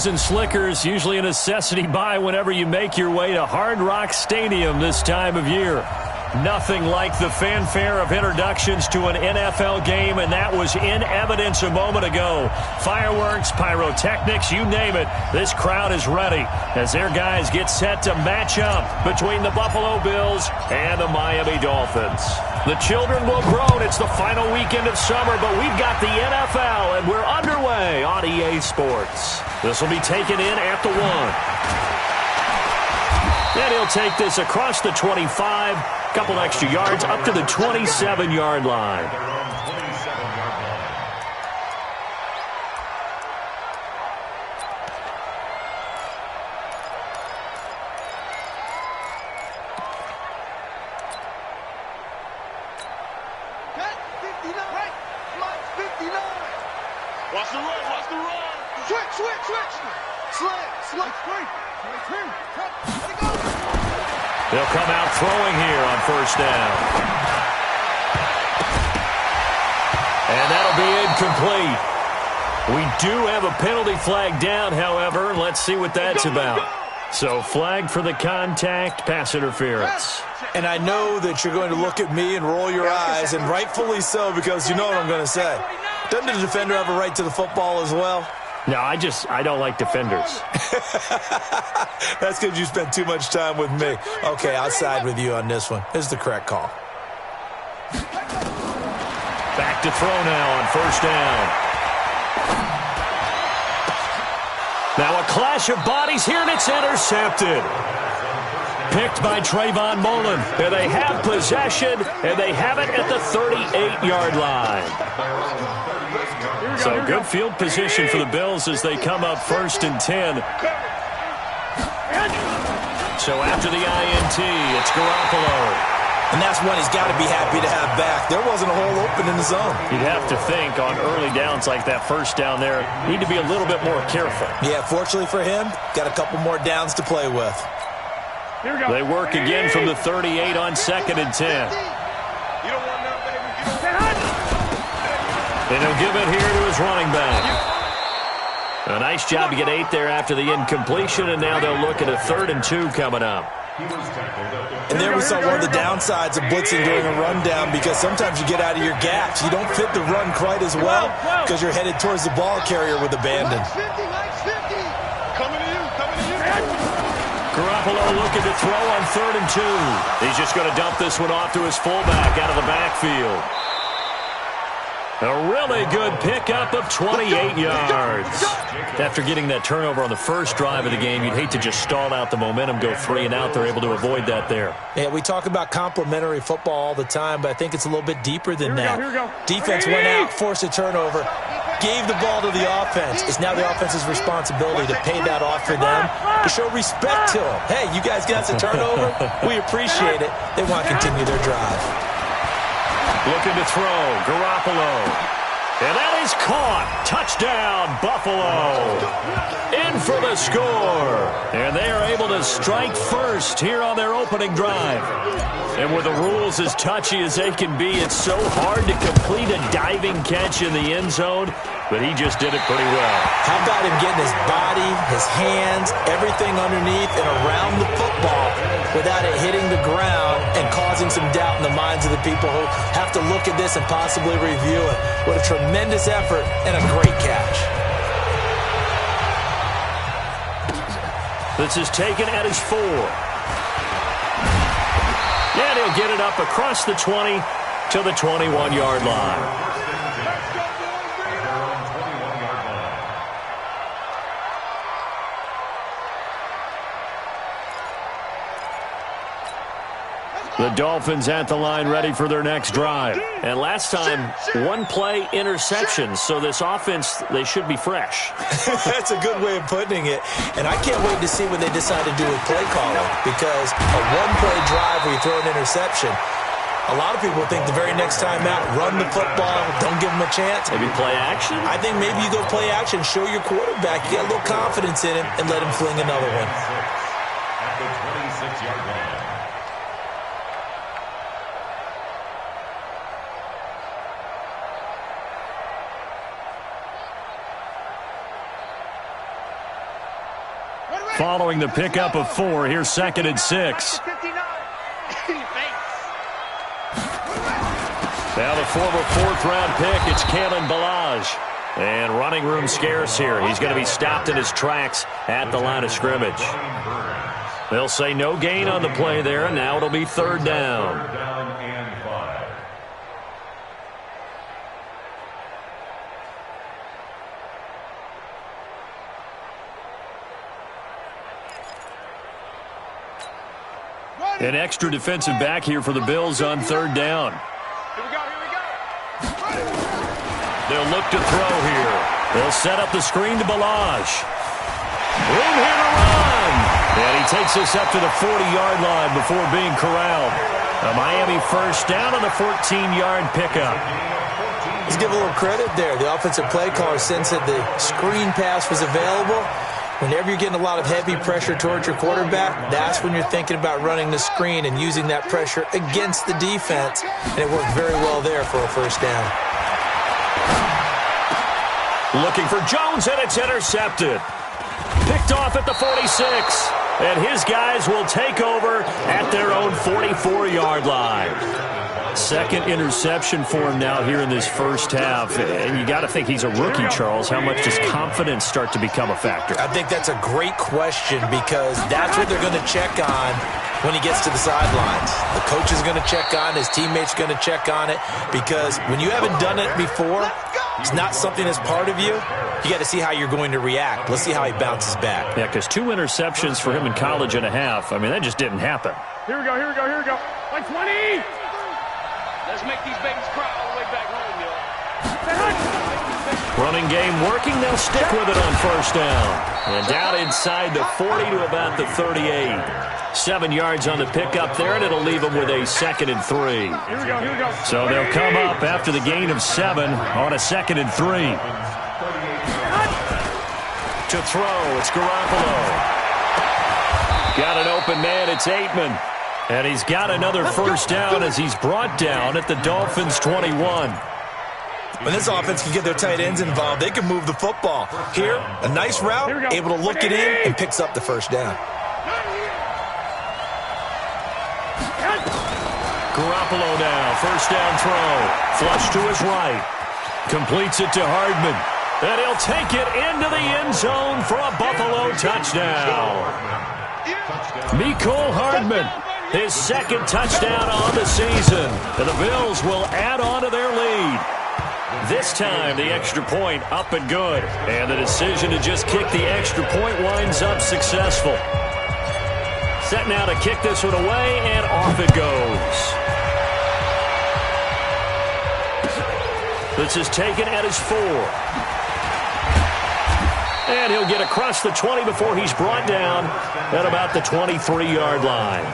And Slickers, usually a necessity buy whenever you make your way to Hard Rock Stadium this time of year. Nothing like the fanfare of introductions to an NFL game, and that was in evidence a moment ago. Fireworks, pyrotechnics, you name it. This crowd is ready as their guys get set to match up between the Buffalo Bills and the Miami Dolphins. The children will groan. It's the final weekend of summer, but we've got the NFL, and we're underway on EA Sports. This will be taken in at the 1. And he'll take this across the 25, couple extra yards up to the 27-yard line. Watch the run, watch the run. Switch. Slant. They'll come out throwing here on first down. And that'll be incomplete. We do have a penalty flag down, however. Let's see what that's about. So flag for the contact, pass interference. And I know that you're going to look at me and roll your eyes, and rightfully so, because you know what I'm going to say. Doesn't the defender have a right to the football as well? No, I don't like defenders. That's because you spent too much time with me. Okay, I'll side with you on this one. This is the correct call. Back to throw now on first down. Now a clash of bodies here, and it's intercepted. Picked by Trayvon Mullen. And they have possession, and they have it at the 38-yard line. So good field position for the Bills as they come up 1st and 10. So after the INT, it's Garoppolo. And that's one he's got to be happy to have back. There wasn't a hole open in the zone. You'd have to think on early downs like that first down there, need to be a little bit more careful. Yeah, fortunately for him, got a couple more downs to play with. They work again from the 38 on 2nd and 10. And he'll give it here to his running back. A nice job to get 8 there after the incompletion, and now they'll look at a 3rd and 2 coming up. And there we saw one of the downsides of blitzing during a rundown, because sometimes you get out of your gaps. You don't fit the run quite as well because you're headed towards the ball carrier with abandon. Garoppolo looking to throw on 3rd and 2. He's just going to dump this one off to his fullback out of the backfield. A really good pickup of 28 yards. After getting that turnover on the first drive of the game, you'd hate to just stall out the momentum, go 3 and out. They're able to avoid that there. Yeah, we talk about complementary football all the time, but I think it's a little bit deeper than that. Defense went out, forced a turnover, gave the ball to the offense. It's now the offense's responsibility to pay that off for them, to show respect to them. Hey, you guys got the turnover? We appreciate it. They want to continue their drive. Looking to throw, Garoppolo. And that is caught. Touchdown, Buffalo. In for the score. And they are able to strike first here on their opening drive. And with the rules as touchy as they can be, it's so hard to complete a diving catch in the end zone, but he just did it pretty well. How about him getting his body, his hands, everything underneath and around the football without it hitting the ground and causing some doubt in the minds of the people who have to look at this and possibly review it. What a tremendous effort and a great catch. This is taken at his 4. And he'll get it up across the 20 to the 21-yard line. The Dolphins at the line ready for their next drive. And last time, 1-play interception. So this offense, they should be fresh. That's a good way of putting it. And I can't wait to see what they decide to do with play calling, because a 1-play drive where you throw an interception, a lot of people think the very next time out, run the football, don't give them a chance. Maybe play action? I think maybe you go play action, show your quarterback you got a little confidence in him, and let him fling another one. At the 26-yard line. following the pickup of 4. Here's 2nd and 6. Now the former 4th-round pick, it's Kalen Ballage. And running room scarce here. He's going to be stopped in his tracks at the line of scrimmage. They'll say no gain on the play there, and now it'll be 3rd down. An extra defensive back here for the Bills on 3rd down. Here we go. They'll look to throw here. They'll set up the screen to Ballage. Room here to run. And he takes this up to the 40-yard line before being corralled. A Miami 1st down on a 14-yard pickup. Let's give a little credit there. The offensive play caller sensed that the screen pass was available. Whenever you're getting a lot of heavy pressure towards your quarterback, that's when you're thinking about running the screen and using that pressure against the defense. And it worked very well there for a 1st down. Looking for Jones, and it's intercepted. Picked off at the 46. And his guys will take over at their own 44-yard line. 2nd interception for him now here in this 1st half. And you got to think he's a rookie, Charles. How much does confidence start to become a factor? I think that's a great question because that's what they're going to check on when he gets to the sidelines. The coach is going to check on, his teammates are going to check on it, because when you haven't done it before, it's not something that's part of you. You got to see how you're going to react. Let's see how he bounces back. Yeah, because 2 interceptions for him in college and a half. I mean, that just didn't happen. Here we go. Like 20. Let's make these babies cry all the way back home, y'all. Running game working. They'll stick with it on 1st down. And down inside the 40 to about the 38. 7 yards on the pickup there, and it'll leave them with a 2nd and 3. Here we go. So they'll come up after the gain of 7 on a 2nd and 3. To throw, it's Garoppolo. Got an open man, it's Aitman. And he's got another 1st down as he's brought down at the Dolphins' 21. When this offense can get their tight ends involved, they can move the football. Here, a nice route, able to look it in, and picks up the 1st down. Garoppolo now, 1st down throw. Flush to his right. Completes it to Hardman. And he'll take it into the end zone for a Buffalo touchdown. Mecole Hardman, his 2nd touchdown on the season. And the Bills will add on to their lead. This time, the extra point up and good. And the decision to just kick the extra point winds up successful. Set now to kick this one away, and off it goes. This is taken at his 4. And he'll get across the 20 before he's brought down at about the 23-yard line.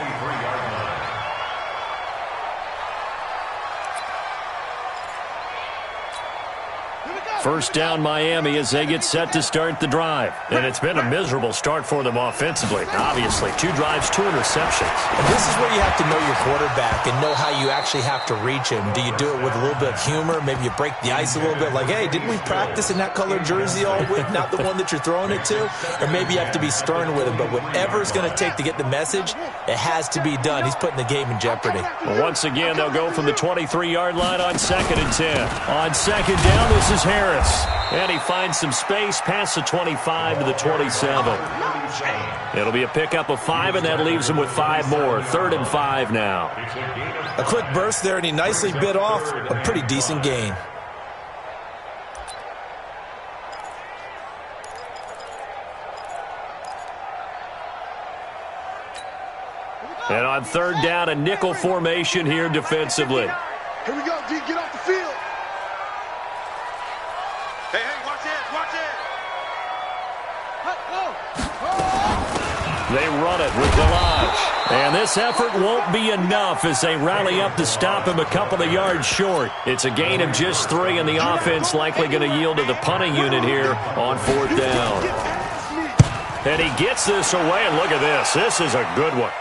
First down Miami as they get set to start the drive. And it's been a miserable start for them offensively. Obviously, 2 drives, 2 interceptions. And this is where you have to know your quarterback and know how you actually have to reach him. Do you do it with a little bit of humor? Maybe you break the ice a little bit. Like, hey, didn't we practice in that colored jersey all week? Not the one that you're throwing it to? Or maybe you have to be stern with him. But whatever it's going to take to get the message, it has to be done. He's putting the game in jeopardy. Well, once again, they'll go from the 23-yard line on 2nd and 10. On 2nd down, this is Harris. And he finds some space past the 25 to the 27. It'll be a pickup of 5, and that leaves him with 5 more. 3rd and 5 now. A quick burst there, and he nicely bit off a pretty decent gain. And on 3rd down, a nickel formation here defensively. Here we go, D, get off the field. Hey, watch it. They run it with Ballage. And this effort won't be enough as they rally up to stop him a couple of yards short. It's a gain of just 3, and the offense likely going to yield to the punting unit here on 4th down. And he gets this away, and look at this. This is a good one.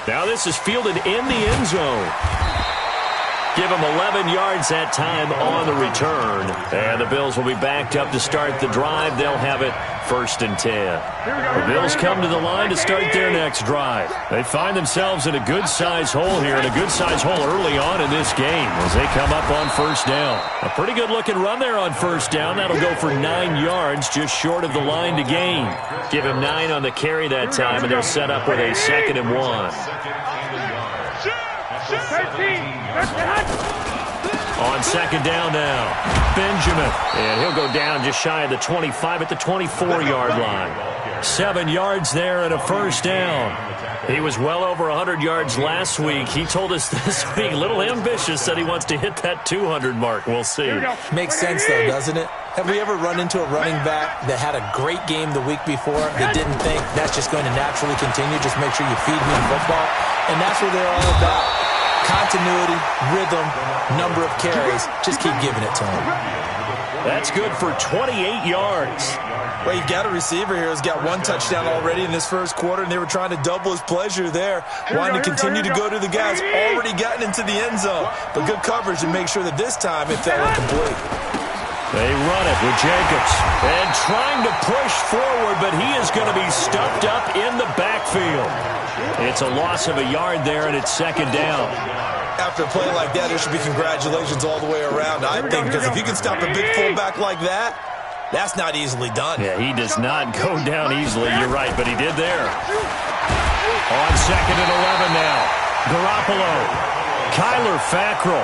Now this is fielded in the end zone. Give them 11 yards that time on the return. And the Bills will be backed up to start the drive. They'll have it 1st and 10. The Bills come to the line to start their next drive. They find themselves in a good-sized hole here, and a good-sized hole early on in this game as they come up on 1st down. A pretty good-looking run there on 1st down. That'll go for 9 yards, just short of the line to gain. Give him 9 on the carry that time, and they're set up with a 2nd and 1. On 2nd down now, Benjamin. And he'll go down just shy of the 25 at the 24-yard line. 7 yards there and a 1st down. He was well over 100 yards last week. He told us this week, a little ambitious, said he wants to hit that 200 mark. We'll see. Makes sense, though, doesn't it? Have we ever run into a running back that had a great game the week before that didn't think that's just going to naturally continue? Just make sure you feed me in football. And that's what they're all about. Continuity, rhythm, number of carries. Just keep giving it to him. That's good for 28 yards. Well, you've got a receiver here who's got 1 touchdown already in this 1st quarter, and they were trying to double his pleasure there. Wanting to continue to go to the guys. Already gotten into the end zone. But good coverage to make sure that this time it fell incomplete. They run it with Jacobs. And trying to push forward, but he is going to be stuffed up in the backfield. It's a loss of a yard there, and it's 2nd down. After a play like that, there should be congratulations all the way around, I think, because if you can stop a big fullback like that, that's not easily done. Yeah, he does not go down easily. You're right, but he did there. On 2nd and 11 now. Garoppolo. Kyler Fackrell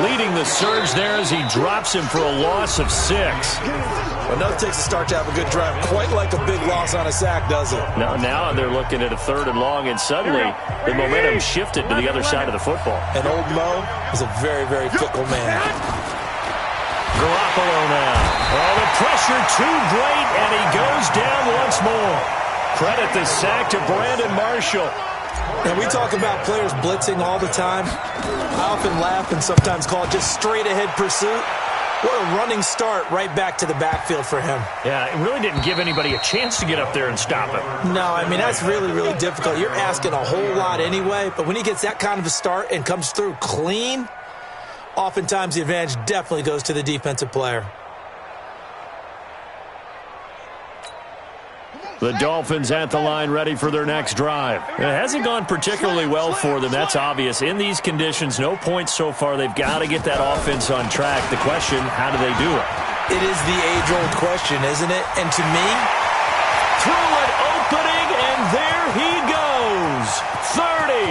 leading the surge there as he drops him for a loss of 6. Well, nothing takes a start to have a good drive, quite like a big loss on a sack, does it? Now they're looking at a 3rd and long, and suddenly the momentum shifted to the other side of the football. And old Mo is a very, very fickle man. Garoppolo now. Oh, the pressure too great, and he goes down once more. Credit the sack to Brandon Marshall. And we talk about players blitzing all the time. I often laugh and sometimes call it just straight-ahead pursuit. What a running start right back to the backfield for him. Yeah, it really didn't give anybody a chance to get up there and stop him. No, I mean, that's really, really difficult. You're asking a whole lot anyway, but when he gets that kind of a start and comes through clean, oftentimes the advantage definitely goes to the defensive player. The Dolphins at the line ready for their next drive. It hasn't gone particularly well for them. That's obvious. In these conditions, no points so far. They've got to get that offense on track. The question, how do they do it? It is the age-old question, isn't it? And to me, through an opening, and there he goes. 30,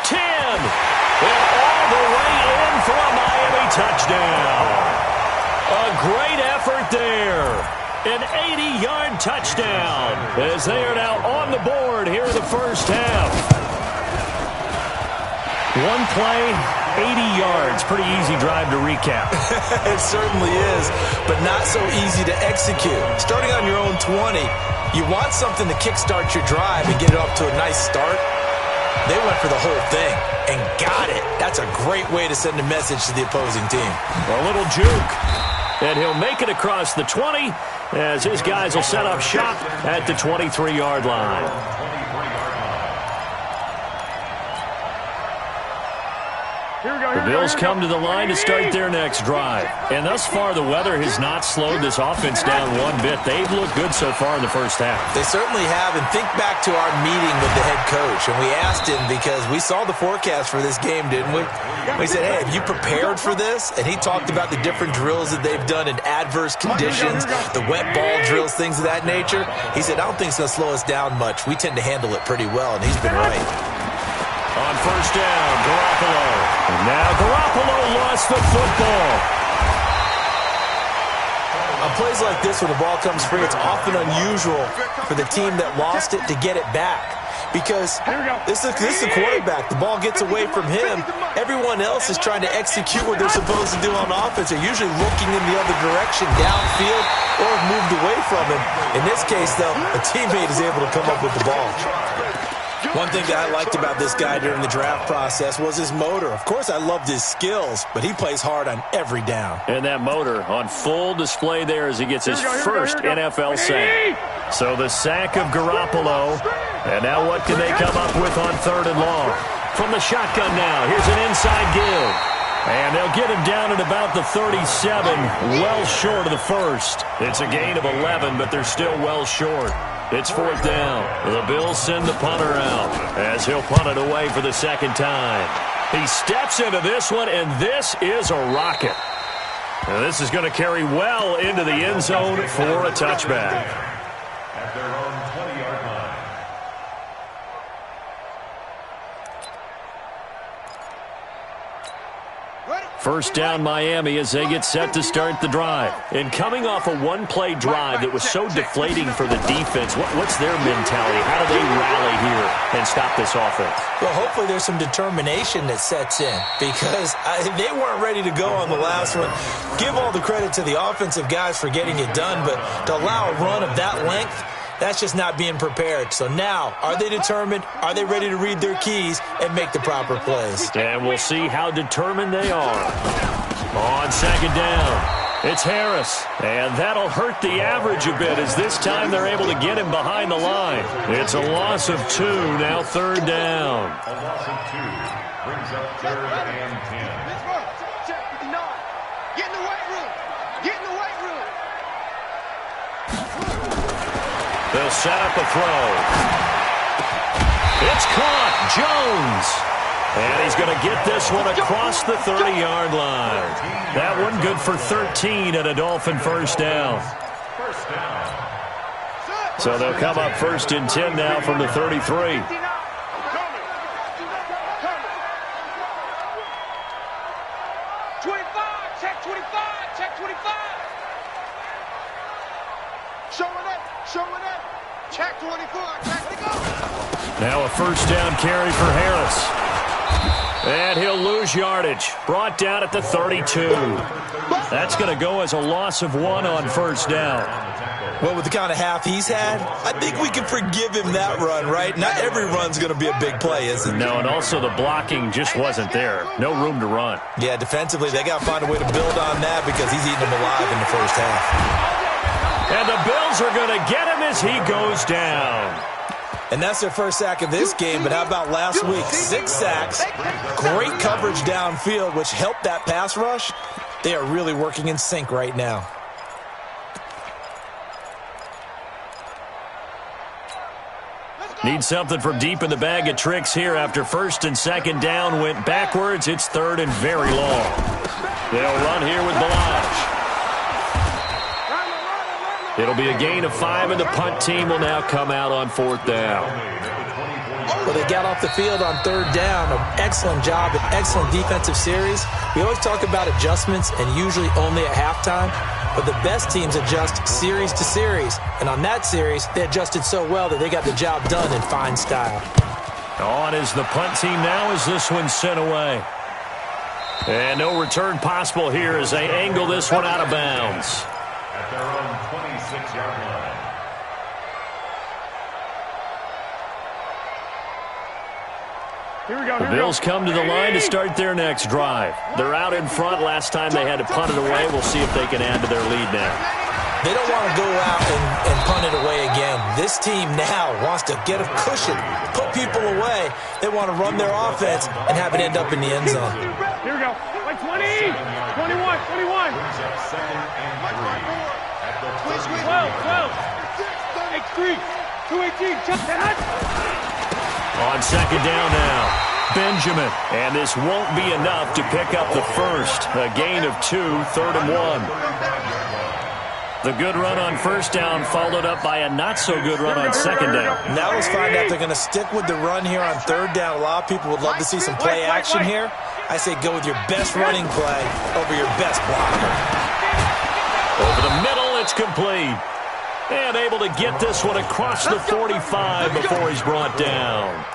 10, and all the way in for a Miami touchdown. A great effort there. An 80-yard touchdown as they are now on the board here in the 1st half. One play, 80 yards. Pretty easy drive to recap. It certainly is, but not so easy to execute. Starting on your own 20, you want something to kickstart your drive and get it off to a nice start. They went for the whole thing and got it. That's a great way to send a message to the opposing team. A little juke. And he'll make it across the 20 as his guys will set up shop at the 23-yard line. The Bills come to the line to start their next drive. And thus far, the weather has not slowed this offense down one bit. They've looked good so far in the 1st half. They certainly have. And think back to our meeting with the head coach. And we asked him because we saw the forecast for this game, didn't we? We said, hey, have you prepared for this? And he talked about the different drills that they've done in adverse conditions, the wet ball drills, things of that nature. He said, I don't think it's going to slow us down much. We tend to handle it pretty well, and he's been right. On 1st down, Garoppolo. And now Garoppolo lost the football. On plays like this, when the ball comes free, it's often unusual for the team that lost it to get it back. Because this is a quarterback. The ball gets away from him. Everyone else is trying to execute what they're supposed to do on offense. They're usually looking in the other direction, downfield, or have moved away from him. In this case, though, a teammate is able to come up with the ball. One thing that I liked about this guy during the draft process was his motor. Of course, I loved his skills, but he plays hard on every down. And that motor on full display there as he gets his first NFL sack. So the sack of Garoppolo. And now what can they come up with on 3rd and long? From the shotgun now, here's an inside give. And they'll get him down at about the 37, well short of the first. It's a gain of 11, but they're still well short. It's fourth down. The Bills send the punter out as he'll punt it away for the second time. He steps into this one, and this is a rocket. Now this is going to carry well into the end zone for a touchback. At their own 20-yard line. First down Miami as they get set to start the drive. And coming off a one-play drive that was so deflating for the defense, what's their mentality? How do they rally here and stop this offense? Well, hopefully there's some determination that sets in because they weren't ready to go on the last one. Give all the credit to the offensive guys for getting it done, but to allow a run of that length, that's just not being prepared. So now, are they determined? Are they ready to read their keys and make the proper plays? And we'll see how determined they are. On second down, it's Harris. And that'll hurt the average a bit as this time they're able to get him behind the line. It's a loss of 2, now third down. A loss of 2 brings up 3rd and 10. Get in the weight room. Get in the weight room. They'll set up a throw. It's caught. Jones. And he's going to get this one across the 30-yard line. That one good for 13 at a Dolphin first down. First down. So they'll come up 1st and 10 now from the 33. 25, check 25, check 25. Showing it. Check 24, check to go. Now a first down carry for Harris. And he'll lose yardage. Brought down at the 32. That's going to go as a loss of 1 on first down. Well, with the kind of half he's had, I think we can forgive him that run, right? Not every run's going to be a big play, is it? No, and also the blocking just wasn't there. No room to run. Yeah, defensively, they got to find a way to build on that because he's eating them alive in the first half. And the Bills are going to get him as he goes down. And that's their first sack of this game, but how about last week? 6 sacks, great coverage downfield, which helped that pass rush. They are really working in sync right now. Need something from deep in the bag of tricks here after 1st and 2nd down went backwards. It's 3rd and very long. They'll run here with Balaj. It'll be a gain of 5, and the punt team will now come out on 4th down. Well, they got off the field on 3rd down. An excellent job, an excellent defensive series. We always talk about adjustments and usually only at halftime, but the best teams adjust series to series. And on that series, they adjusted so well that they got the job done in fine style. On is the punt team now as this one's sent away. And no return possible here as they angle this one out of bounds. At their own 26-yard line. Here we go. The Bills come to the line to start their next drive. They're out in front. Last time they had to punt it away. We'll see if they can add to their lead now. They don't want to go out and punt it away again. This team now wants to get a cushion, put people away. They want to run their offense and have it end up in the end zone. Here we go. Like 20, 21, 21. 12, 8-3, 2-18, on second down now, Benjamin. And this won't be enough to pick up the first. A gain of 2, 3rd and 1. The good run on first down followed up by a not-so-good run on second down. Now let's find out if they're going to stick with the run here on 3rd down. A lot of people would love to see some play action here. I say go with your best running play over your best blocker. Over the middle, it's complete. And able to get this one across the 45 before he's brought down.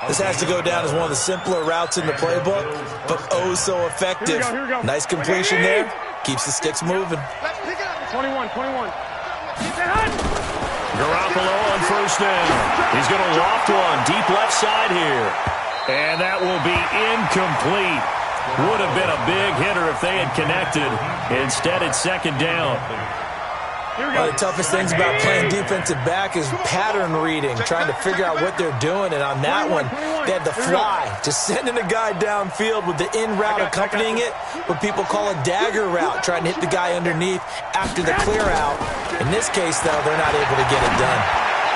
This has to go down as one of the simpler routes in the playbook, but oh so effective. Here we go. Nice completion there. Keeps the sticks moving. 21. Garoppolo on first down. He's going to loft one deep left side here. And that will be incomplete. Would have been a big hitter if they had connected. Instead, it's second down. One of the toughest things about playing defensive back is pattern reading, trying to figure out what they're doing. And on that one, they had the fly, just sending a guy downfield with the in route accompanying it, what people call a dagger route, trying to hit the guy underneath after the clear out. In this case, though, they're not able to get it done.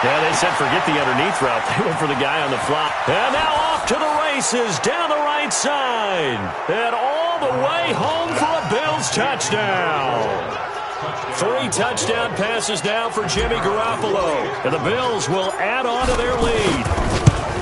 Yeah, they said forget the underneath route. They went for the guy on the fly. And now off to the races down the right side. And all the way home for a Bills touchdown. 3 touchdown passes now for Jimmy Garoppolo. And the Bills will add on to their lead.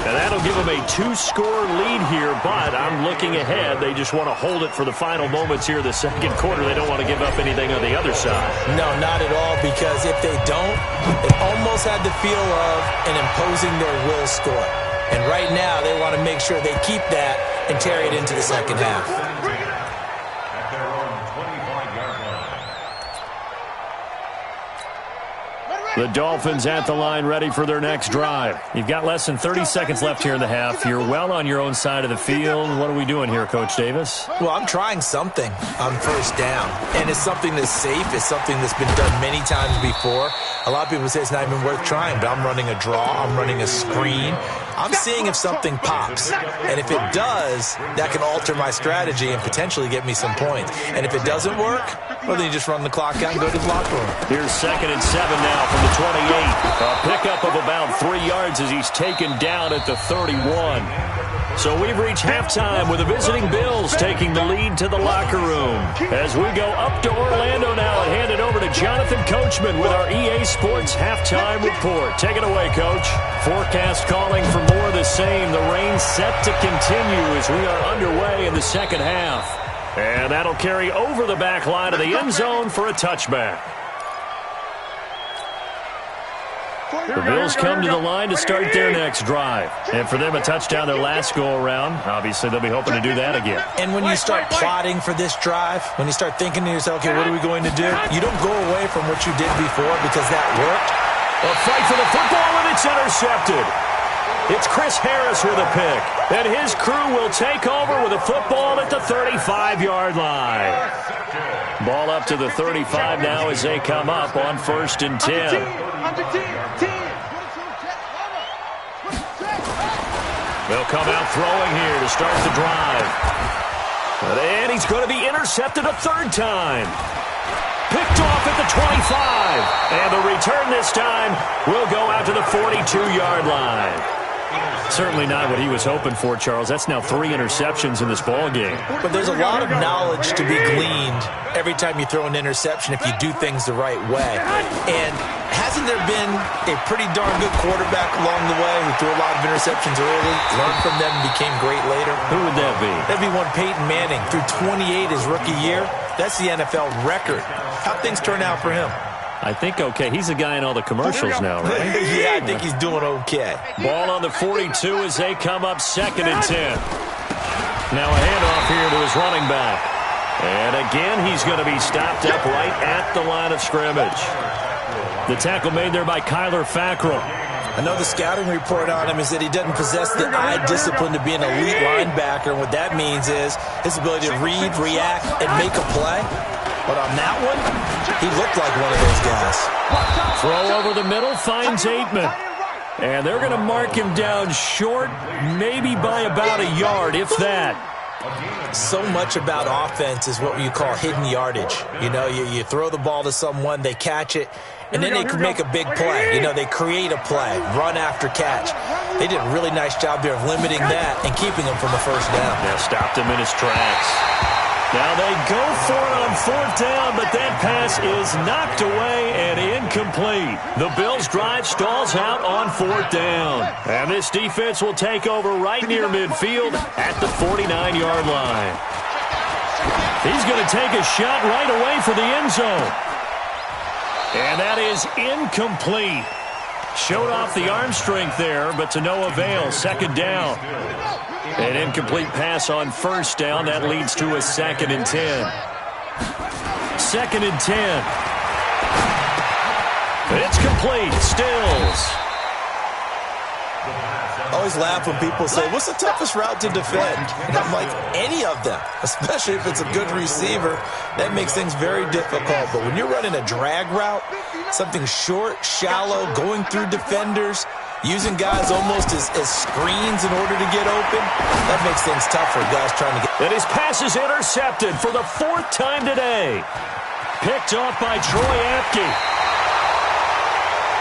And that'll give them a 2-score lead here, but I'm looking ahead. They just want to hold it for the final moments here in the second quarter. They don't want to give up anything on the other side. No, not at all, because if they don't, it almost had the feel of an imposing their will score. And right now, they want to make sure they keep that and carry it into the second half. At their own 25-yard line. The Dolphins at the line, ready for their next drive. You've got less than 30 seconds left here in the half. You're well on your own side of the field. What are we doing here, Coach Davis? Well, I'm trying something on first down, and it's something that's safe. It's something that's been done many times before. A lot of people say it's not even worth trying, but I'm running a draw. I'm running a screen. I'm seeing if something pops, and if it does, that can alter my strategy and potentially get me some points. And if it doesn't work, well, then you just run the clock out and go to the locker room. Here's 2nd and 7 now from the 28. A pickup of about 3 yards as he's taken down at the 31. So we've reached halftime with the visiting Bills taking the lead to the locker room. As we go up to Orlando now and hand it over to Jonathan Coachman with our EA Sports halftime report. Take it away, Coach. Forecast calling for more of the same. The rain set to continue as we are underway in the second half. And that'll carry over the back line of the end zone for a touchback. The Bills come to the line to start their next drive. And for them, a touchdown their last go-around. Obviously, they'll be hoping to do that again. And when you start plotting for this drive, when you start thinking to yourself, okay, what are we going to do? You don't go away from what you did before because that worked. A fight for the football, and it's intercepted. It's Chris Harris with a pick. And his crew will take over with a football at the 35-yard line. Ball up to the 35 now as they come up on 1st and 10. They'll come out throwing here to start the drive. And he's going to be intercepted a 3rd time. Picked off at the 25. And the return this time will go out to the 42-yard line. Certainly not what he was hoping for, Charles. That's now 3 interceptions in this ball game. But there's a lot of knowledge to be gleaned every time you throw an interception if you do things the right way. And hasn't there been a pretty darn good quarterback along the way who threw a lot of interceptions early, learned from them, and became great later? Who would that be? That'd be one Peyton Manning. Threw 28 his rookie year. That's the NFL record. How'd things turn out for him? I think okay. He's a guy in all the commercials now, right? Yeah, I think he's doing okay. Ball on the 42 as they come up 2nd and 10. Now a handoff here to his running back. And again, he's going to be stopped up right at the line of scrimmage. The tackle made there by Kyler Fackrell. I know the scouting report on him is that he doesn't possess the eye discipline to be an elite linebacker. And what that means is his ability to read, react, and make a play. But on that one, he looked like one of those guys. Throw over the middle, finds Aitman. And they're going to mark him down short, maybe by about a yard, if that. So much about offense is what you call hidden yardage. You know, you throw the ball to someone, they catch it, and then they can make a big play. You know, they create a play, run after catch. They did a really nice job there of limiting that and keeping him from the first down. Yeah, stopped him in his tracks. Now they go for it on 4th down, but that pass is knocked away and incomplete. The Bills' drive stalls out on 4th down. And this defense will take over right near midfield at the 49-yard line. He's going to take a shot right away for the end zone. And that is incomplete. Showed off the arm strength there, but to no avail. 2nd down. An incomplete pass on 1st down. That leads to a 2nd and 10. 2nd and 10. It's complete. Stills. always laugh when people say, what's the toughest route to defend? And I'm like, any of them, especially if it's a good receiver. That makes things very difficult. But when you're running a drag route, something short, shallow, going through defenders, using guys almost as screens in order to get open, that makes things tough for guys trying to get. And his pass is intercepted for the 4th time today. Picked off by Troy Apke.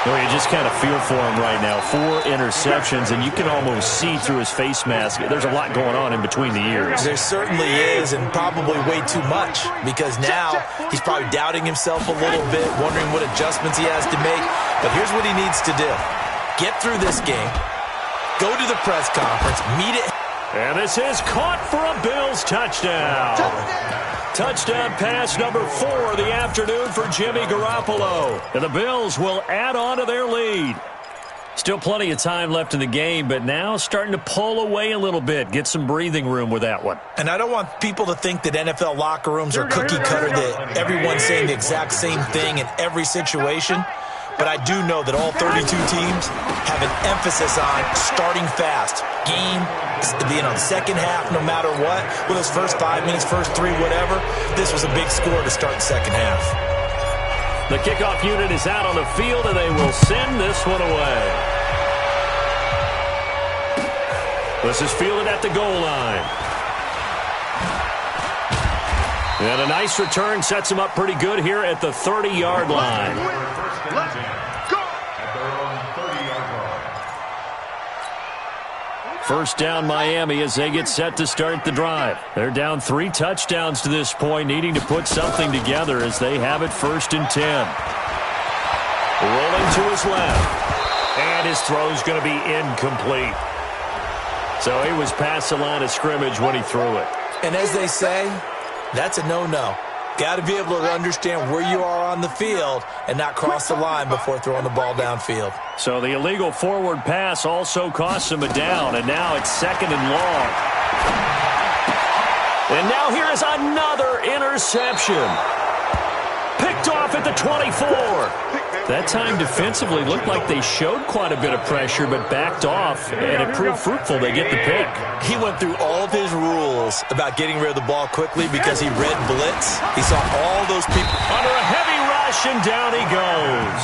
Well, you just kind of feel for him right now. 4 interceptions, and you can almost see through his face mask. There's a lot going on in between the ears. There certainly is, and probably way too much, because now he's probably doubting himself a little bit, wondering what adjustments he has to make. But here's what he needs to do. Get through this game, go to the press conference, meet it. And this is caught for a Bills touchdown. Touchdown pass number 4 of the afternoon for Jimmy Garoppolo. And the Bills will add on to their lead. Still plenty of time left in the game, but now starting to pull away a little bit. Get some breathing room with that one. And I don't want people to think that NFL locker rooms are cookie cutter, that everyone's saying the exact same thing in every situation. But I do know that all 32 teams have an emphasis on starting fast. Game, second half, no matter what. With those first 5 minutes, first 3, whatever. This was a big score to start the second half. The kickoff unit is out on the field, and they will send this one away. This is fielded at the goal line. And a nice return sets him up pretty good here at the 30-yard line. First down Miami as they get set to start the drive. They're down 3 touchdowns to this point, needing to put something together as they have it 1st and 10. Rolling to his left. And his throw's going to be incomplete. So he was past the line of scrimmage when he threw it. And as they say, that's a no-no. Got to be able to understand where you are on the field and not cross the line before throwing the ball downfield. So the illegal forward pass also costs him a down, and now it's 2nd and long. And now here is another interception. Picked off at the 24. That time defensively looked like they showed quite a bit of pressure, but backed off, and it proved fruitful. They get the pick. He went through all of his rules about getting rid of the ball quickly because he read blitz. He saw all those people. Under a heavy rush, and down he goes.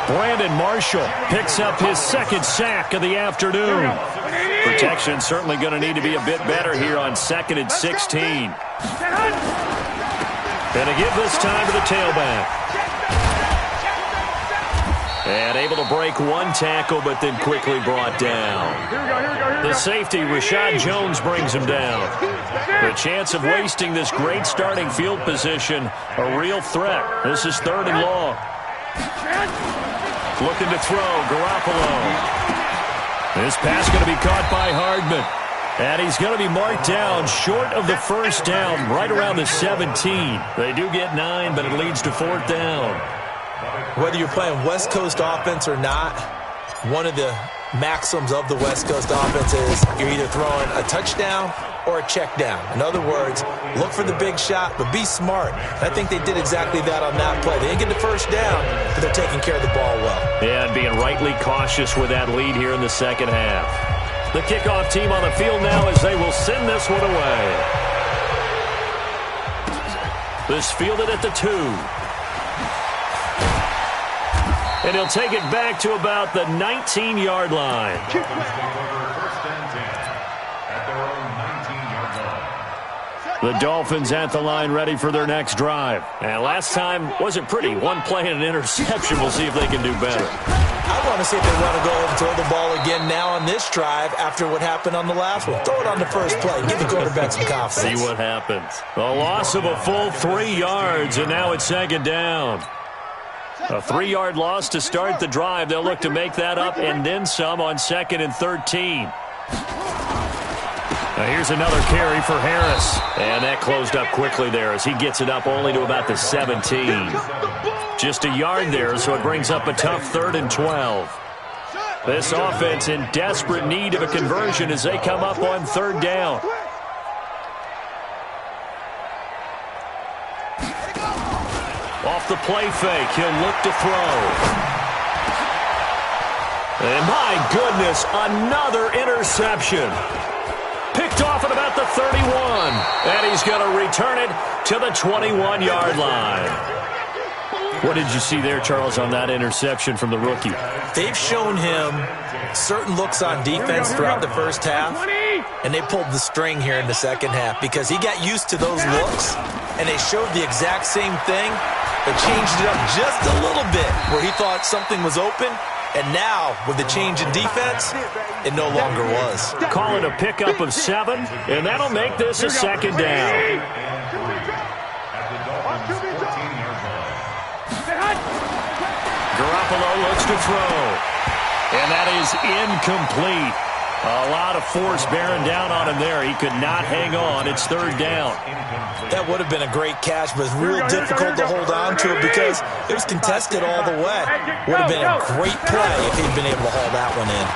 Brandon Marshall picks up his 2nd sack of the afternoon. Protection certainly going to need to be a bit better here on 2nd and 16. Going to give this time to the tailback. And able to break 1 tackle, but then quickly brought down. The safety, Rashad Jones, brings him down. The chance of wasting this great starting field position, a real threat. This is 3rd and long. Looking to throw, Garoppolo. This pass going to be caught by Hardman. And he's going to be marked down short of the 1st down, right around the 17. They do get 9, but it leads to 4th down. Whether you're playing West Coast offense or not, one of the maxims of the West Coast offense is you're either throwing a touchdown or a check down. In other words, look for the big shot, but be smart. And I think they did exactly that on that play. They didn't get the 1st down, but they're taking care of the ball well. And being rightly cautious with that lead here in the 2nd half. The kickoff team on the field now as they will send this one away. This fielded at the 2. And he'll take it back to about the 19-yard line. The Dolphins at the line ready for their next drive. And last time wasn't pretty. 1 play and an interception. We'll see if they can do better. I want to see if they want to go ahead and throw the ball again now on this drive after what happened on the last one. Throw it on the first play. Give the quarterback some confidence. See what happens. A loss of a full 3 yards, and now it's 2nd down. A 3-yard loss to start the drive. They'll look to make that up and then some on 2nd and 13. Now here's another carry for Harris. And that closed up quickly there as he gets it up only to about the 17. Just a yard there, so it brings up a tough 3rd and 12. This offense in desperate need of a conversion as they come up on 3rd down. Off the play fake, he'll look to throw. And my goodness, another interception. Picked off at about the 31. And he's going to return it to the 21-yard line. What did you see there, Charles, on that interception from the rookie? They've shown him certain looks on defense throughout the first half, and they pulled the string here in the second half because he got used to those looks, and they showed the exact same thing. They changed it up just a little bit where he thought something was open, and now, with the change in defense, it no longer was. Call it a pickup of 7, and that'll make this a second down. Garoppolo looks to throw, and that is incomplete. A lot of force bearing down on him there. He could not hang on. It's third down. That would have been a great catch, but it's real difficult to hold on to it because it was contested all the way. Would have been a great play if he'd been able to haul that one in.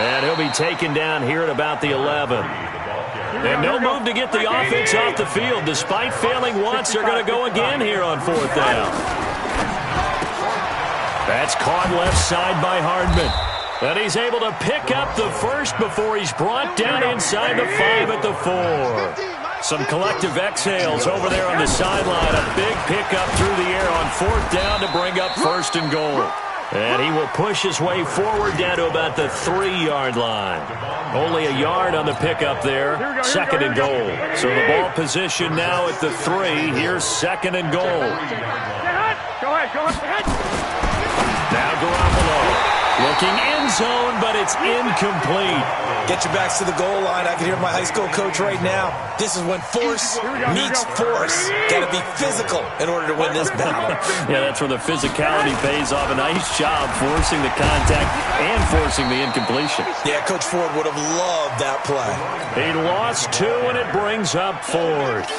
And he'll be taken down here at about the 11. And no move to get the offense off the field. Despite failing once, they're going to go again here on fourth down. That's caught left side by Hardman. And he's able to pick up the first before he's brought down inside the 5 at the 4. Some collective exhales over there on the sideline. A big pickup through the air on fourth down to bring up first and goal. And he will push his way forward down to about the 3-yard line. Only a yard on the pickup there. Second and goal. So the ball position now at the 3. Here's second and goal. Go ahead. Now Garoppolo. Looking end zone, but it's incomplete. Get your backs to the goal line. I can hear my high school coach right now. This is when force meets force. Got to be physical in order to win this battle. Yeah, that's where the physicality pays off. A nice job forcing the contact and forcing the incompletion. Yeah, Coach Ford would have loved that play. He lost 2, and it brings up fourth.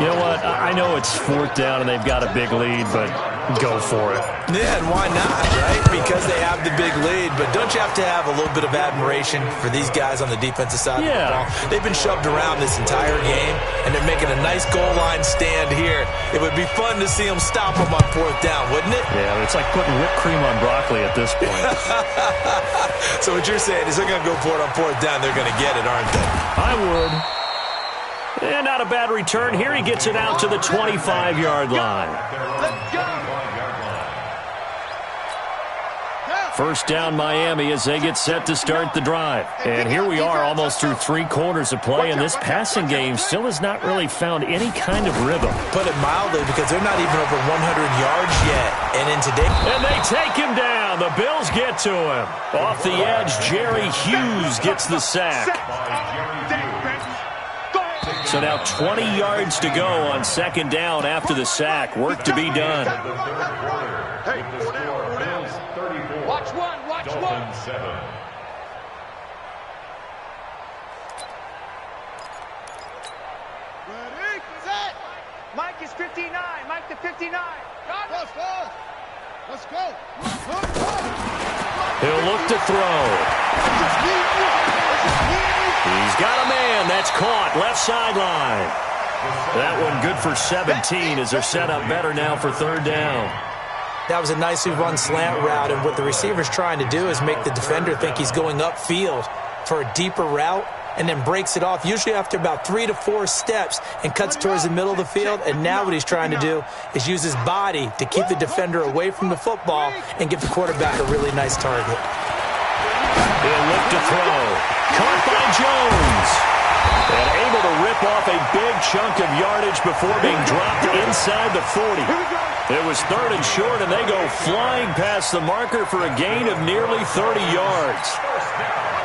You know what? I know it's fourth down, and they've got a big lead, but go for it. Yeah, and why not, right? Because they have the big lead. But don't you have to have a little bit of admiration for these guys on the defensive side of the ball? They've been shoved around this entire game, and they're making a nice goal line stand here. It would be fun to see them stop them on fourth down, wouldn't it? Yeah, it's like putting whipped cream on broccoli at this point. So what you're saying is they're going to go for it on fourth down. They're going to get it, aren't they? I would. And not a bad return. Here he gets it out to the 25-yard line. Let's go. First down Miami as they get set to start the drive. And here we are almost through 3 quarters of play, and this passing game still has not really found any kind of rhythm. Put it mildly, because they're not even over 100 yards yet. And in today... And they take him down. The Bills get to him. Off the edge, Jerry Hughes gets the sack. So now 20 yards to go on second down after the sack. Work to be done. Watch one. Dolphins 7. Ready, set. Mike is 59. Mike to 59. Let's go. He'll look to throw. He's got a man. That's caught. Left sideline. That one good for 17 as they're set up better now for third down. That was a nicely run slant route, and what the receiver's trying to do is make the defender think he's going upfield for a deeper route, and then breaks it off, usually after about 3 to 4 steps, and cuts towards the middle of the field. And now what he's trying to do is use his body to keep the defender away from the football and give the quarterback a really nice target. He'll look to throw. Caught by Jones. And able to rip off a big chunk of yardage before being dropped inside the 40. It was third and short, and they go flying past the marker for a gain of nearly 30 yards.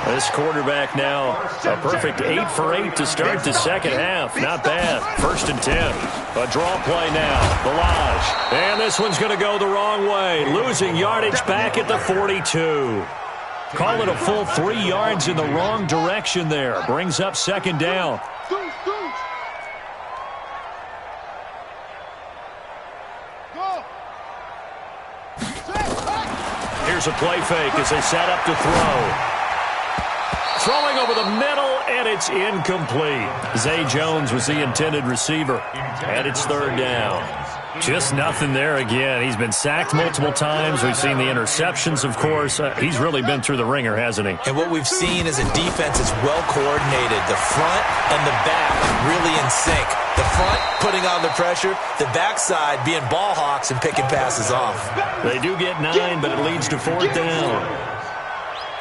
This quarterback now a perfect 8 for 8 to start the second half. Not bad. First and 10. A draw play now. Balaj. And this one's going to go the wrong way. Losing yardage back at the 42. Call it a full 3 yards in the wrong direction there. Brings up second down. Here's a play fake as they set up to throw. Throwing over the middle, and it's incomplete. Zay Jones was the intended receiver, and it's third down. Just nothing there again. He's been sacked multiple times. We've seen the interceptions, of course. He's really been through the ringer, hasn't he? And what we've seen is a defense that's well coordinated. The front and the back really in sync. The front putting on the pressure, the backside being ball hawks and picking passes off. They do get 9, but it leads to 4th down.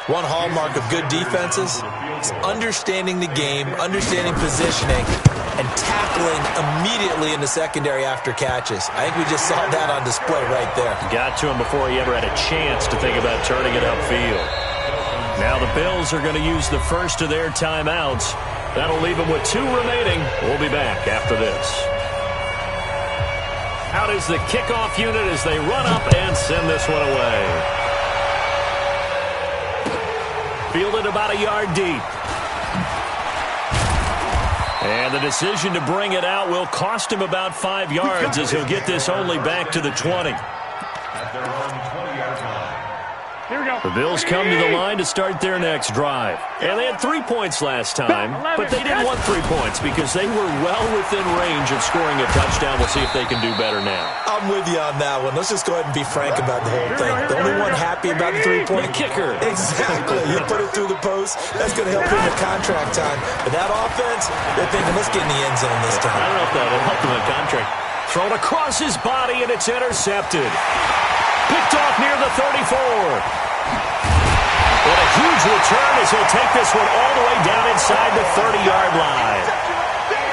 One hallmark of good defenses is understanding the game, understanding positioning, and tackling immediately in the secondary after catches. I think we just saw that on display right there. Got to him before he ever had a chance to think about turning it upfield. Now the Bills are going to use the first of their timeouts. That'll leave them with 2 remaining. We'll be back after this. Out is the kickoff unit as they run up and send this one away. Fielded about a yard deep. And the decision to bring it out will cost him about 5 yards as he'll get this only back to the 20. Here we go. The Bills come to the line to start their next drive. And they had 3 points last time, but they didn't want 3 points because they were well within range of scoring a touchdown. We'll see if they can do better now. I'm with you on that one. Let's just go ahead and be frank about the whole thing. The only one happy about the 3-point kicker. Exactly. You put it through the post. That's going to help him in contract time. But that offense, they're thinking, let's get in the end zone this time. I don't know if that'll help him in contract. Thrown across his body, and it's intercepted. Picked off near the 34. What a huge return as he'll take this one all the way down inside the 30-yard line.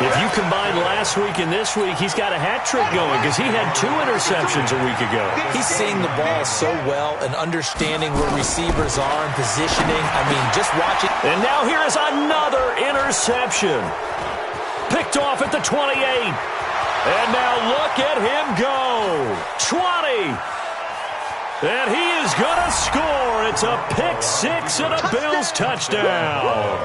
If you combine last week and this week, he's got a hat trick going because he had 2 interceptions a week ago. He's seeing the ball so well and understanding where receivers are and positioning. I mean, just watching. And now here is another interception. Picked off at the 28. And now look at him go. 20. And he is going to score. It's a pick-6 and a Bills touchdown.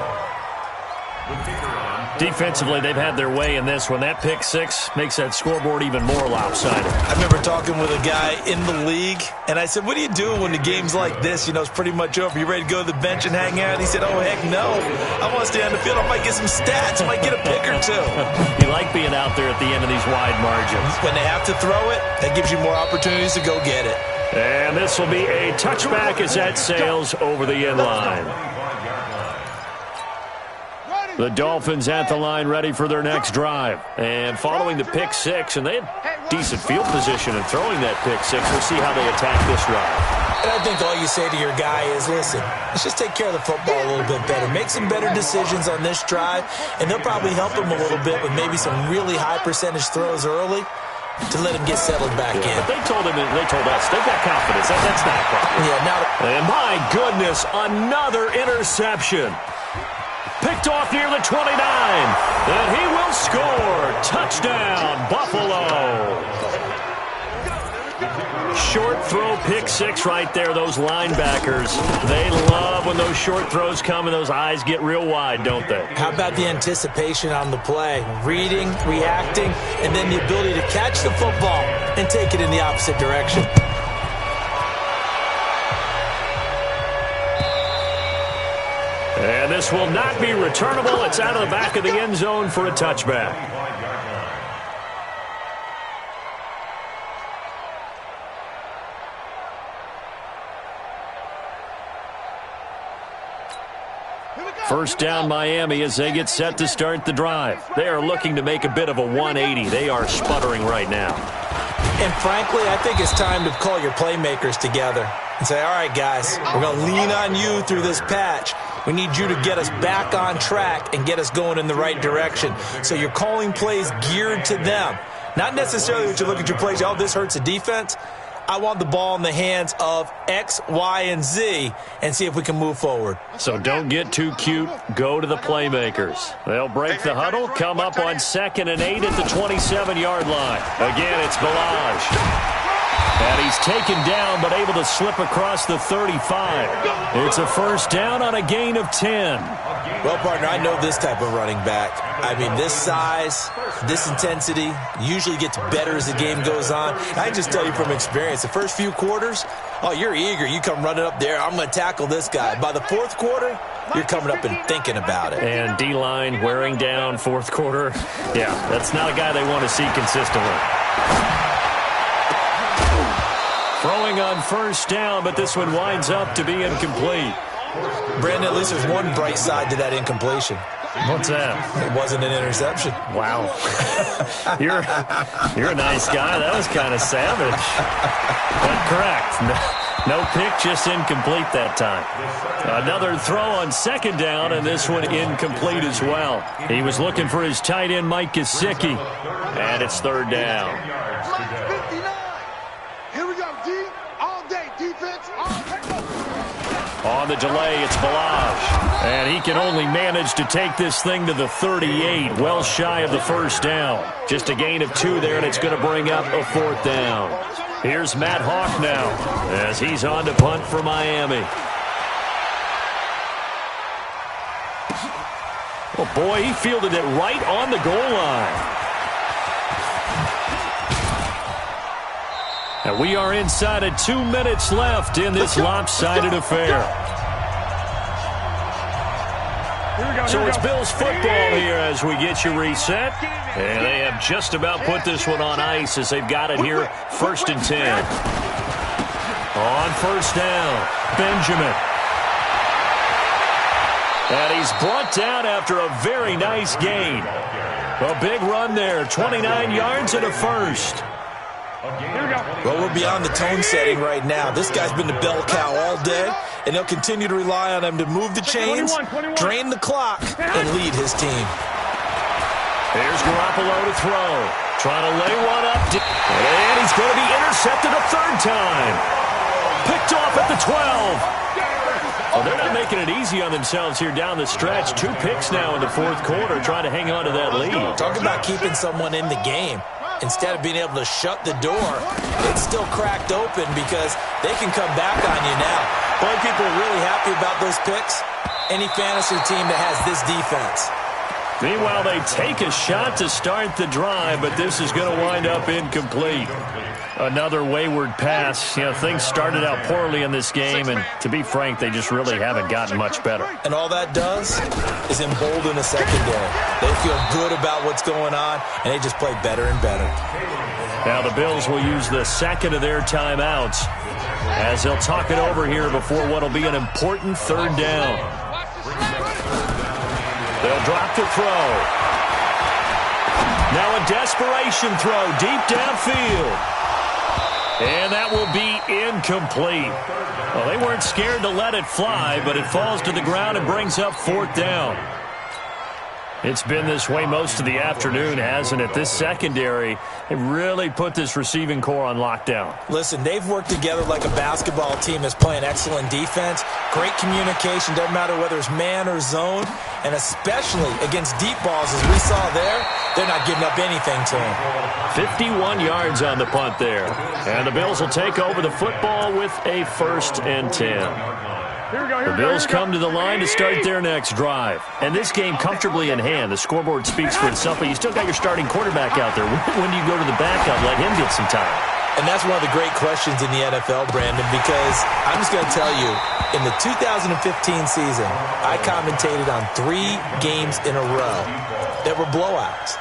Defensively, they've had their way in this one. That pick-6 makes that scoreboard even more lopsided. I remember talking with a guy in the league, and I said, what do you do when the game's like this? You know, it's pretty much over. You ready to go to the bench and hang out? He said, oh, heck no. I want to stay on the field. I might get some stats. I might get a pick or 2. You like being out there at the end of these wide margins. When they have to throw it, that gives you more opportunities to go get it. And this will be a touchback as that sails over the end line. The Dolphins at the line ready for their next drive. And following the pick-6, and they had decent field position in throwing that pick-6. We'll see how they attack this drive. And I think all you say to your guy is, listen, let's just take care of the football a little bit better. Make some better decisions on this drive, and they'll probably help him a little bit with maybe some really high percentage throws early to let him get settled back in. But they told us, they've got confidence. That's not a problem. Yeah, and my goodness, another interception. Picked off near the 29. And he will score. Touchdown, Buffalo. Short throw, pick-6 right there. Those linebackers, they love when those short throws come and those eyes get real wide, don't they? How about the anticipation on the play? Reading, reacting, and then the ability to catch the football and take it in the opposite direction. And this will not be returnable. It's out of the back of the end zone for a touchback. First down Miami as they get set to start the drive. They are looking to make a bit of a 180. They are sputtering right now. And frankly, I think it's time to call your playmakers together and say, all right, guys, we're going to lean on you through this patch. We need you to get us back on track and get us going in the right direction. So you're calling plays geared to them. Not necessarily that you look at your plays, oh, this hurts the defense. I want the ball in the hands of X, Y, and Z and see if we can move forward. So don't get too cute. Go to the playmakers. They'll break the huddle, come up on 2nd and 8 at the 27-yard line. Again, it's Balaj. And he's taken down but able to slip across the 35. It's a first down on a gain of 10. Well, partner, I know this type of running back. I mean, this size, this intensity usually gets better as the game goes on. I can just tell you from experience, the first few quarters, oh, you're eager. You come running up there, I'm going to tackle this guy. By the fourth quarter, you're coming up and thinking about it. And D-line wearing down fourth quarter. Yeah, that's not a guy they want to see consistently. going on first down, but this one winds up to be incomplete. Brandon, at least there's one bright side to that incompletion. What's that? It wasn't an interception. Wow. You're a nice guy. That was kind of savage. But correct. No pick, just incomplete that time. Another throw on second down, and this one incomplete as well. He was looking for his tight end, Mike Gesicki, and it's third down. Here we go, D. All day, defense, all day. On the delay, it's Balaj. And he can only manage to take this thing to the 38, well shy of the first down. Just a gain of 2 there, and it's going to bring up a fourth down. Here's Matt Hawk now as he's on to punt for Miami. Oh, boy, he fielded it right on the goal line. And we are inside of 2 minutes left in this lopsided affair. So it's Bills football here as we get you reset. And they have just about put this one on ice as they've got it here, 1st and 10. On first down, Benjamin. And he's brought down after a very nice gain. A big run there, 29 yards and a first. Well, we're beyond the tone setting right now. This guy's been the bell cow all day, and he'll continue to rely on him to move the chains, drain the clock, and lead his team. Here's Garoppolo to throw. Trying to lay one up. And he's going to be intercepted a third time. Picked off at the 12. Well, they're not making it easy on themselves here down the stretch. 2 picks now in the fourth quarter, trying to hang on to that lead. Talk about keeping someone in the game. Instead of being able to shut the door, it's still cracked open because they can come back on you now. Boy, people are really happy about those picks. Any fantasy team that has this defense. Meanwhile, they take a shot to start the drive, but this is going to wind up incomplete. Another wayward pass. You know, things started out poorly in this game, and to be frank, they just really haven't gotten much better. And all that does is embolden a secondary. They feel good about what's going on, and they just play better and better. Now the Bills will use the second of their timeouts as they'll talk it over here before what will be an important third down. They'll drop the throw. Now a desperation throw deep downfield. And that will be incomplete. Well, they weren't scared to let it fly, but it falls to the ground and brings up fourth down. It's been this way most of the afternoon, hasn't it? This secondary, they really put this receiving core on lockdown. Listen, they've worked together like a basketball team that's playing excellent defense. Great communication, doesn't matter whether it's man or zone. And especially against deep balls, as we saw there, they're not giving up anything to them. 51 yards on the punt there. And the Bills will take over the football with a 1st and 10. The Bills come to the line to start their next drive. And this game comfortably in hand. The scoreboard speaks for itself, but you still got your starting quarterback out there. When do you go to the backup, let him get some time? And that's one of the great questions in the NFL, Brandon, because I'm just going to tell you, in the 2015 season, I commentated on 3 games in a row that were blowouts.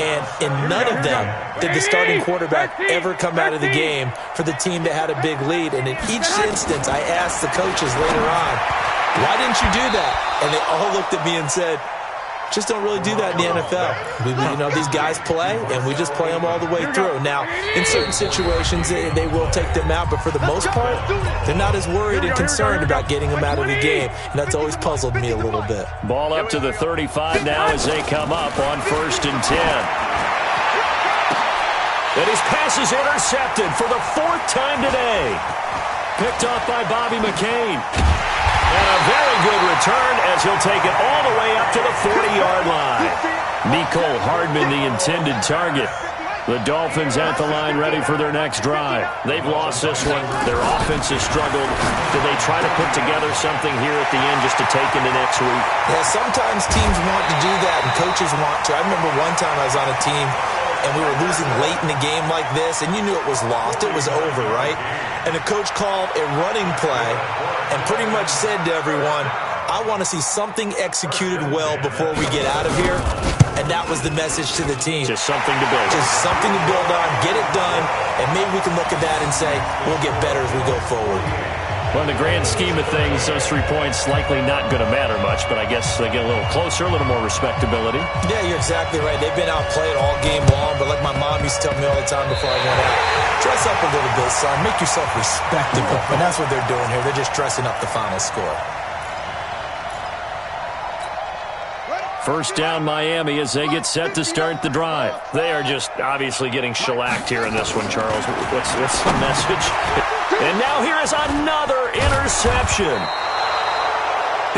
And in none of them did the starting quarterback ever come out of the game for the team that had a big lead. And in each instance, I asked the coaches later on, why didn't you do that? And they all looked at me and said, just don't really do that in the NFL. You know, these guys play, and we just play them all the way through. Now, in certain situations, they will take them out, but for the most part, they're not as worried and concerned about getting them out of the game, and that's always puzzled me a little bit. Ball up to the 35 now as they come up on 1st and 10. And his pass is intercepted for the 4th time today. Picked off by Bobby McCain. And a very good return as he'll take it all the way up to the 40-yard line. Mecole Hardman, the intended target. The Dolphins at the line ready for their next drive. They've lost this one. Their offense has struggled. Do they try to put together something here at the end just to take into next week? Yeah, sometimes teams want to do that and coaches want to. I remember one time I was on a team and we were losing late in the game like this, and you knew it was lost. It was over, right? And the coach called a running play and pretty much said to everyone, I want to see something executed well before we get out of here, and that was the message to the team. Just something to build on. Just something to build on, get it done, and maybe we can look at that and say, we'll get better as we go forward. Well, in the grand scheme of things, those 3 points likely not going to matter much, but I guess they get a little closer, a little more respectability. Yeah, you're exactly right. They've been outplayed all game long, but like my mom used to tell me all the time before I went out, dress up a little bit, son. Make yourself respectable. And that's what they're doing here. They're just dressing up the final score. First down, Miami, as they get set to start the drive. They are just obviously getting shellacked here in this one, Charles. What's the message? And now here is another interception.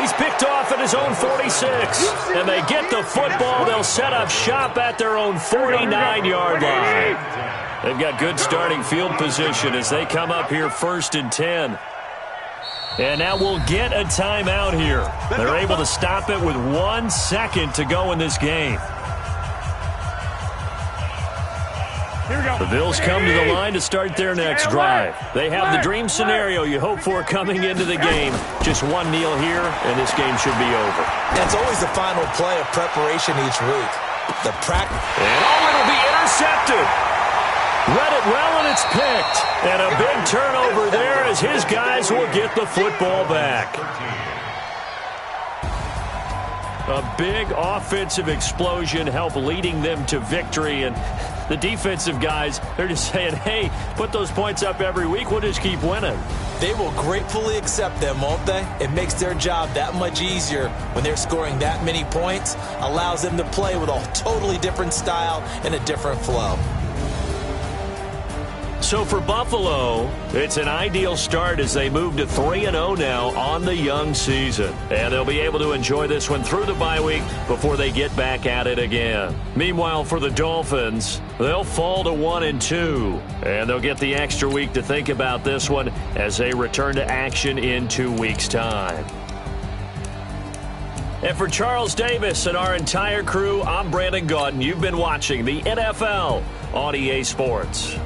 He's picked off at his own 46. And they get the football. They'll set up shop at their own 49-yard line. They've got good starting field position as they come up here 1st and 10. And now we'll get a timeout here. They're able to stop it with 1 second to go in this game. The Bills come to the line to start their next drive. They have the dream scenario you hope for coming into the game. Just one kneel here, and this game should be over. That's always the final play of preparation each week. The practice. And it'll be intercepted. Read it well, and it's picked. And a big turnover there as his guys will get the football back. A big offensive explosion helped leading them to victory. And the defensive guys, they're just saying, hey, put those points up every week. We'll just keep winning. They will gratefully accept them, won't they? It makes their job that much easier when they're scoring that many points. Allows them to play with a totally different style and a different flow. So for Buffalo, it's an ideal start as they move to 3-0 now on the young season. And they'll be able to enjoy this one through the bye week before they get back at it again. Meanwhile, for the Dolphins, they'll fall to 1-2. And they'll get the extra week to think about this one as they return to action in 2 weeks' time. And for Charles Davis and our entire crew, I'm Brandon Gaudin. You've been watching the NFL on EA Sports.